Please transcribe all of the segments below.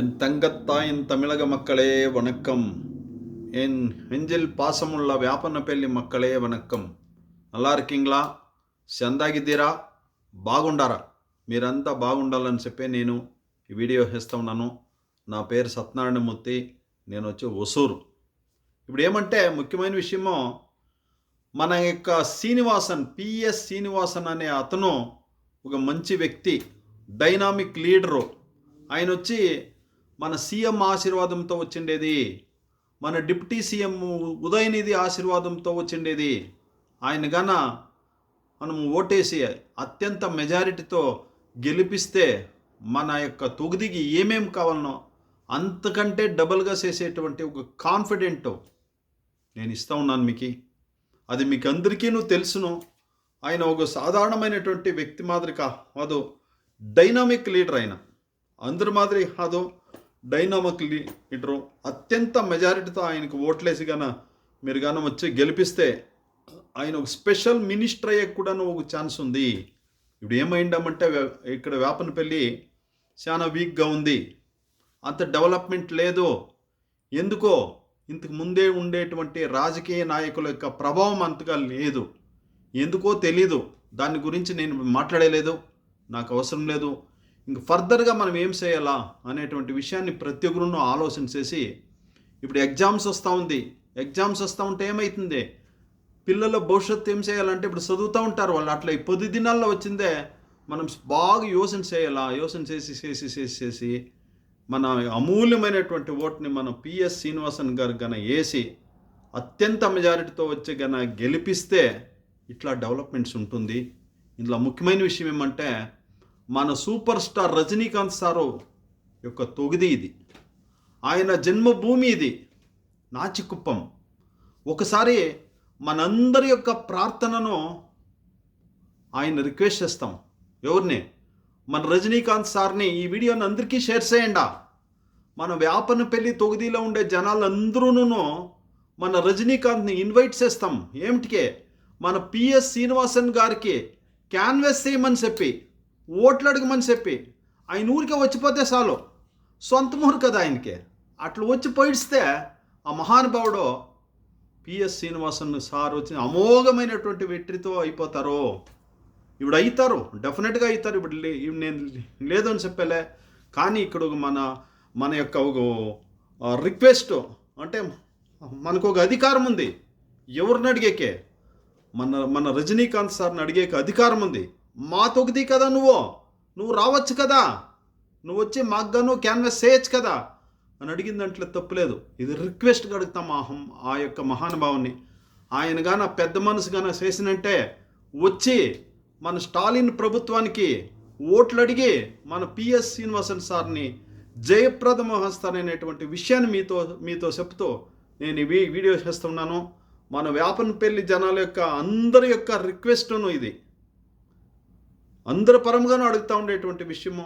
என் தங்கத்தாயின் தமிழக மக்களே வணக்கம். என் நெஞ்சில் பாசமுள்ள వ్యాపనపల్లి மக்களே వణకం. நல்லா இருக்கீங்களா? చందాగిದ್ದೀರಾ? బాగుండారా? మీరంతా బాగుండాలని చెప్పి నేను ఈ వీడియో చేస్తూ ఉన్నాను. నా పేరు సత్యనారాయణమూర్తి. నేను వచ్చి ఒసూరు. ఇప్పుడు ఏమంటే ముఖ్యమైన విషయము, మన యొక్క పిఎస్ శ్రీనివాసన్ అనే అతను ఒక మంచి వ్యక్తి, డైనామిక్ లీడరు. ఆయన వచ్చి మన సీఎం ఆశీర్వాదంతో వచ్చిండేది, మన డిప్యూటీ సీఎం ఉదయనిధి ఆశీర్వాదంతో వచ్చిండేది. ఆయన గన మనం ఓటేసి అత్యంత మెజారిటీతో గెలిపిస్తే మన యొక్క తొగుదికి ఏమేం కావాలనో అంతకంటే డబుల్గా చేసేటువంటి ఒక కాన్ఫిడెంట్ నేను ఇస్తూ ఉన్నాను మీకు. అది మీకు అందరికీ తెలుసును. ఆయన ఒక సాధారణమైనటువంటి వ్యక్తి మాదిరి కాదు, డైనామిక్ లీడర్. ఆయన అందరి మాదిరి కాదు, డైనామిక్ లీడరు. అత్యంత మెజారిటీతో ఆయనకు ఓట్లేసి మీరు వచ్చి గెలిపిస్తే ఆయన ఒక స్పెషల్ మినిస్టర్ అయ్యే కూడా ఒక ఛాన్స్ ఉంది. ఇప్పుడు ఏమైందామంటే ఇక్కడ వ్యాపనపల్లి చాలా వీక్గా ఉంది, అంత డెవలప్మెంట్ లేదు. ఎందుకో ఇంతకు ముందే ఉండేటువంటి రాజకీయ నాయకుల యొక్క ప్రభావం అంతగా లేదు. ఎందుకో తెలీదు. దాని గురించి నేను మాట్లాడలేదు, నాకు అవసరం లేదు. ఇంక ఫర్దర్గా మనం ఏం చేయాలా అనేటువంటి విషయాన్ని ప్రతి ఒక్కరూ ఆలోచన చేసి, ఇప్పుడు ఎగ్జామ్స్ వస్తూ ఉంటే ఏమవుతుంది, పిల్లల భవిష్యత్తు ఏం చేయాలంటే ఇప్పుడు చదువుతూ ఉంటారు వాళ్ళు. అట్లా ఈ 10 దినాల్లో వచ్చిందే మనం బాగా యోచన చేయాలా. యోచన చేసి మన అమూల్యమైనటువంటి ఓటుని మనం పిఎస్ శ్రీనివాసన్ గారు వేసి అత్యంత మెజారిటీతో వచ్చి గెలిపిస్తే ఇట్లా డెవలప్మెంట్స్ ఉంటుంది. ఇందులో ముఖ్యమైన విషయం ఏమంటే, మన సూపర్ స్టార్ రజనీకాంత్ సారు యొక్క తొగిది ఇది, ఆయన జన్మభూమి ఇది, నాచికుప్పం. ఒకసారి మనందరి యొక్క ప్రార్థనను ఆయన రిక్వెస్ట్ చేస్తాం. ఎవరిని? మన రజనీకాంత్ సార్ని. ఈ వీడియోని అందరికీ షేర్ చేయండి. మన వ్యాపనపల్లి తొగిదిలో ఉండే జనాలందరూ మన రజనీకాంత్ని ఇన్వైట్ చేస్తాం. ఏమిటికే? మన పిఎస్ శ్రీనివాసన్ గారికి క్యాన్వాస్ చేయమని చెప్పి, ఓట్లు అడగమని చెప్పి, ఆయన ఊరికే వచ్చిపోతే చాలు. సొంత ఊరు కదా ఆయనకి. అట్లా వచ్చి పోయిస్తే ఆ మహానుభావుడు పిఎస్ శ్రీనివాసన్ సార్ వచ్చి అమోఘమైనటువంటి వెట్రితో అయిపోతారు. ఇప్పుడు అవుతారు, డెఫినెట్గా అవుతారు. ఇప్పుడు నేను లేదు అని చెప్పలే, కానీ ఇక్కడ మన యొక్క ఒక రిక్వెస్ట్ అంటే, మనకు ఒక అధికారం ఉంది. ఎవరిని అడిగేకే? మన రజనీకాంత్ సార్ని అడిగేక అధికారం ఉంది. మా తొగిది కదా, నువ్వు రావచ్చు కదా, నువ్వు వచ్చి మాకు క్యాన్వాస్ చేయొచ్చు కదా అని అడిగిన దాంట్లో తప్పులేదు. ఇది రిక్వెస్ట్గా అడుగుతాం ఆ యొక్క మహానుభావుని. ఆయన పెద్ద మనసు చేసినంటే వచ్చి మన స్టాలిన్ ప్రభుత్వానికి ఓట్లు అడిగి మన పిఎస్ శ్రీనివాసన్ సార్ని జయప్రదం వస్తాననేటువంటి విషయాన్ని మీతో చెప్తూ నేను ఈ వీడియో చేస్తున్నాను. మన వ్యాపనపల్లి జనాల యొక్క అందరి యొక్క రిక్వెస్ట్ను ఇది, అందరి పరంగానూ అడుగుతూ ఉండేటువంటి విషయము.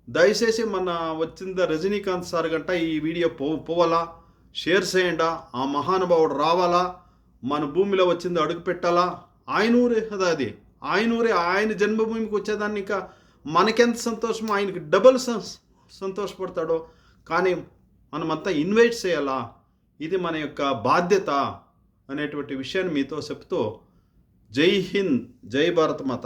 దయచేసి మన వచ్చింది రజనీకాంత్ సార్ గంట ఈ వీడియో పోవాలా, షేర్ చేయండి. ఆ మహానుభావుడు రావాలా, మన భూమిలో వచ్చింది అడుగు పెట్టాలా. ఆయన ఊరే కదా అది, ఆయన జన్మభూమికి వచ్చేదాన్ని ఇంకా మనకెంత సంతోషమో ఆయనకి డబుల్ సంతోషపడతాడో. కానీ మనమంతా ఇన్వైట్ చేయాలా, ఇది మన యొక్క బాధ్యత అనేటువంటి విషయాన్ని మీతో చెప్తూ, జై హింద్, జై భారత మాత.